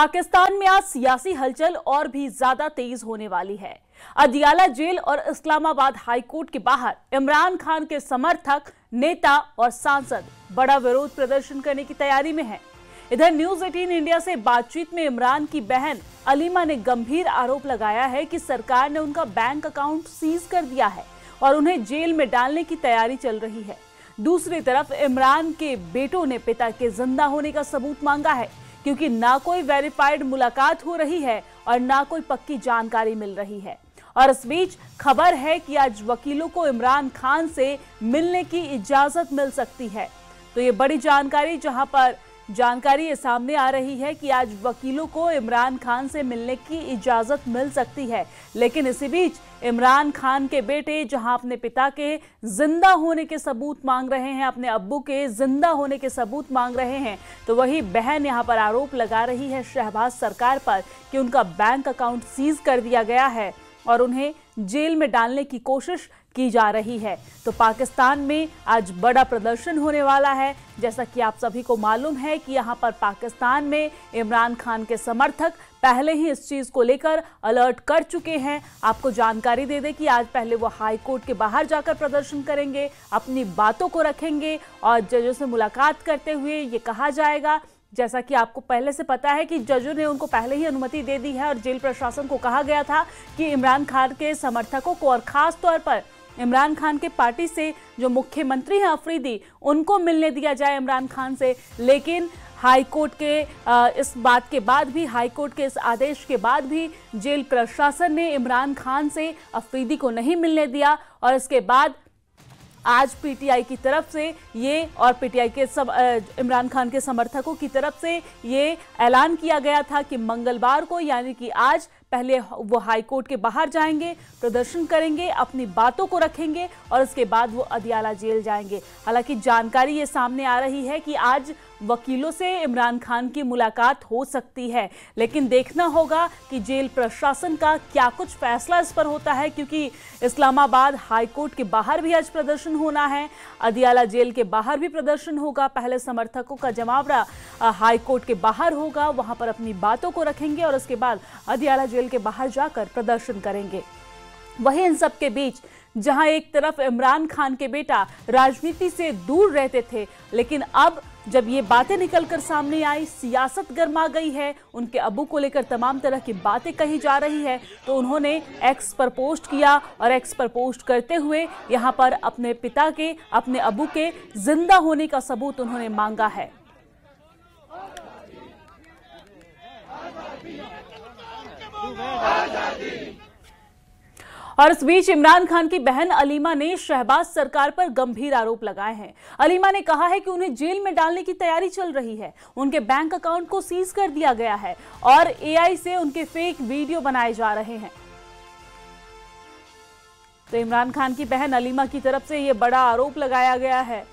पाकिस्तान में आज सियासी हलचल और भी ज्यादा तेज होने वाली है। अदियाला जेल और इस्लामाबाद हाईकोर्ट के बाहर इमरान खान के समर्थक, नेता और सांसद बड़ा विरोध प्रदर्शन करने की तैयारी में हैं। इधर न्यूज 18 इंडिया से बातचीत में इमरान की बहन अलीमा ने गंभीर आरोप लगाया है कि सरकार ने उनका बैंक अकाउंट सीज कर दिया है और उन्हें जेल में डालने की तैयारी चल रही है। दूसरी तरफ इमरान के बेटों ने पिता के जिंदा होने का सबूत मांगा है, क्योंकि ना कोई वेरीफाइड मुलाकात हो रही है और ना कोई पक्की जानकारी मिल रही है। और इस बीच खबर है कि आज वकीलों को इमरान खान से मिलने की इजाजत मिल सकती है। तो ये बड़ी जानकारी, जहां पर जानकारी ये सामने आ रही है कि आज वकीलों को इमरान खान से मिलने की इजाजत मिल सकती है। लेकिन इसी बीच इमरान खान के बेटे जहां अपने पिता के जिंदा होने के सबूत मांग रहे हैं, अपने अब्बू के जिंदा होने के सबूत मांग रहे हैं, तो वही बहन यहां पर आरोप लगा रही है शहबाज सरकार पर कि उनका बैंक अकाउंट सीज कर दिया गया है और उन्हें जेल में डालने की कोशिश की जा रही है। तो पाकिस्तान में आज बड़ा प्रदर्शन होने वाला है। जैसा कि आप सभी को मालूम है कि यहाँ पर पाकिस्तान में इमरान खान के समर्थक पहले ही इस चीज को लेकर अलर्ट कर चुके हैं। आपको जानकारी दे दें कि आज पहले वो हाई कोर्ट के बाहर जाकर प्रदर्शन करेंगे, अपनी बातों को रखेंगे और जजों से मुलाकात करते हुए ये कहा जाएगा, जैसा कि आपको पहले से पता है कि जजों ने उनको पहले ही अनुमति दे दी है और जेल प्रशासन को कहा गया था कि इमरान खान के समर्थकों को और खास तौर पर इमरान खान के पार्टी से जो मुख्यमंत्री हैं अफरीदी, उनको मिलने दिया जाए इमरान खान से। लेकिन हाई कोर्ट के इस बात के बाद भी, हाई कोर्ट के इस आदेश के बाद भी जेल प्रशासन ने इमरान खान से अफरीदी को नहीं मिलने दिया। और इसके बाद आज पीटीआई की तरफ से ये और पीटीआई के सब इमरान खान के समर्थकों की तरफ से ये ऐलान किया गया था कि मंगलवार को, यानी कि आज, पहले वो हाई कोर्ट के बाहर जाएंगे, प्रदर्शन करेंगे, अपनी बातों को रखेंगे और उसके बाद वो अदियाला जेल जाएंगे। हालांकि जानकारी ये सामने आ रही है कि आज वकीलों से इमरान खान की मुलाकात हो सकती है, लेकिन देखना होगा कि जेल प्रशासन का क्या कुछ फैसला इस पर होता है, क्योंकि इस्लामाबाद हाई कोर्ट के बाहर भी आज प्रदर्शन होना है, अदियाला जेल के बाहर भी प्रदर्शन होगा। पहले समर्थकों का जमावड़ा हाई कोर्ट के बाहर होगा, वहां पर अपनी बातों को रखेंगे और उसके बाद अदियाला जेल के बाहर जाकर प्रदर्शन करेंगे। वहीं इन सब के बीच जहां एक तरफ इमरान खान के बेटा राजनीति से दूर रहते थे, लेकिन अब जब ये बातें निकलकर सामने आई, सियासत गर्मा गई है, उनके अब्बू को लेकर तमाम तरह की बातें कही जा रही है, तो उन्होंने एक्स पर पोस्ट किया और एक्स पर पोस्ट करते हुए यहां पर अपने पिता के, अपने अब्बू के जिंदा होने का सबूत उन्होंने मांगा है। और इस बीच इमरान खान की बहन अलीमा ने शहबाज सरकार पर गंभीर आरोप लगाए हैं। अलीमा ने कहा है कि उन्हें जेल में डालने की तैयारी चल रही है, उनके बैंक अकाउंट को सीज कर दिया गया है और एआई से उनके फेक वीडियो बनाए जा रहे हैं। तो इमरान खान की बहन अलीमा की तरफ से यह बड़ा आरोप लगाया गया है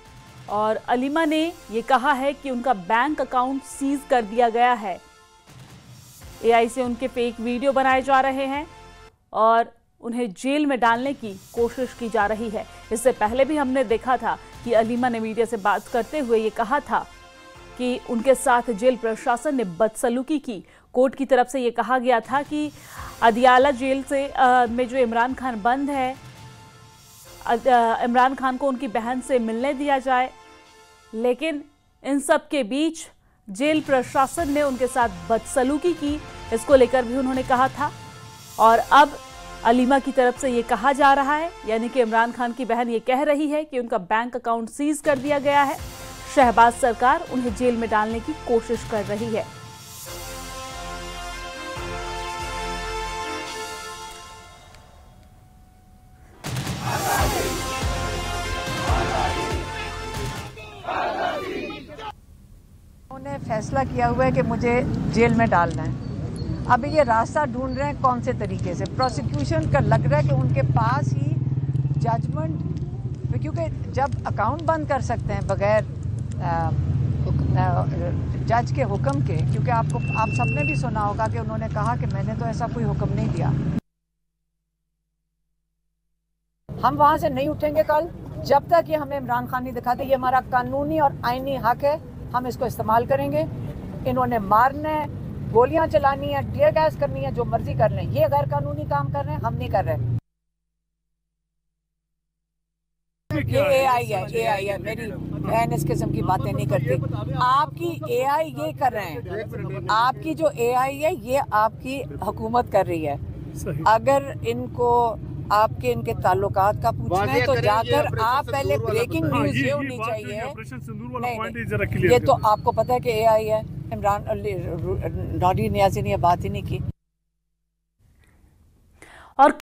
और अलीमा ने यह कहा है कि उनका बैंक अकाउंट सीज कर दिया गया है, एआई से उनके फेक वीडियो बनाए जा रहे हैं और उन्हें जेल में डालने की कोशिश की जा रही है। इससे पहले भी हमने देखा था कि अलीमा ने मीडिया से बात करते हुए ये कहा था कि उनके साथ जेल प्रशासन ने बदसलूकी की। कोर्ट की तरफ से ये कहा गया था कि अदियाला जेल से में जो इमरान खान बंद है, इमरान खान को उनकी बहन से मिलने दिया जाए। लेकिन इन सब के बीच जेल प्रशासन ने उनके साथ बदसलूकी की, इसको लेकर भी उन्होंने कहा था। और अब अलीमा की तरफ से ये कहा जा रहा है, यानी कि इमरान खान की बहन ये कह रही है कि उनका बैंक अकाउंट सीज कर दिया गया है, शहबाज सरकार उन्हें जेल में डालने की कोशिश कर रही है। उन्होंने फैसला किया हुआ है कि मुझे जेल में डालना है। अभी ये रास्ता ढूंढ रहे हैं कौन से तरीके से। प्रोसिक्यूशन का लग रहा है कि उनके पास ही जजमेंट, क्योंकि जब अकाउंट बंद कर सकते हैं बगैर जज के हुक्म के, क्योंकि आप सबने भी सुना होगा कि उन्होंने कहा कि मैंने तो ऐसा कोई हुक्म नहीं दिया। हम वहाँ से नहीं उठेंगे कल जब तक ये हमें इमरान खान नहीं दिखाते। ये हमारा कानूनी और आईनी हक है, हम इसको इस्तेमाल करेंगे। इन्होंने मारना है, गोलियां चलानी है, टीयर गैस करनी है, जो मर्जी कर लें। ये गैर कानूनी काम कर रहे हैं, हम नहीं कर रहे। ये AI है, मेरी बहन इस किस्म की बातें नहीं करती। आपकी AI ये कर रहे हैं, आपकी जो AI है ये आपकी हुकूमत कर रही है। अगर इनको आपके इनके ताल्लुकात का पूछना है तो जाकर आप पहले ब्रेकिंग न्यूज ये होनी चाहिए। नहीं, ये तो आपको पता है कि AI है। इमरान नॉडी नियाज़ी ने बात ही नहीं की।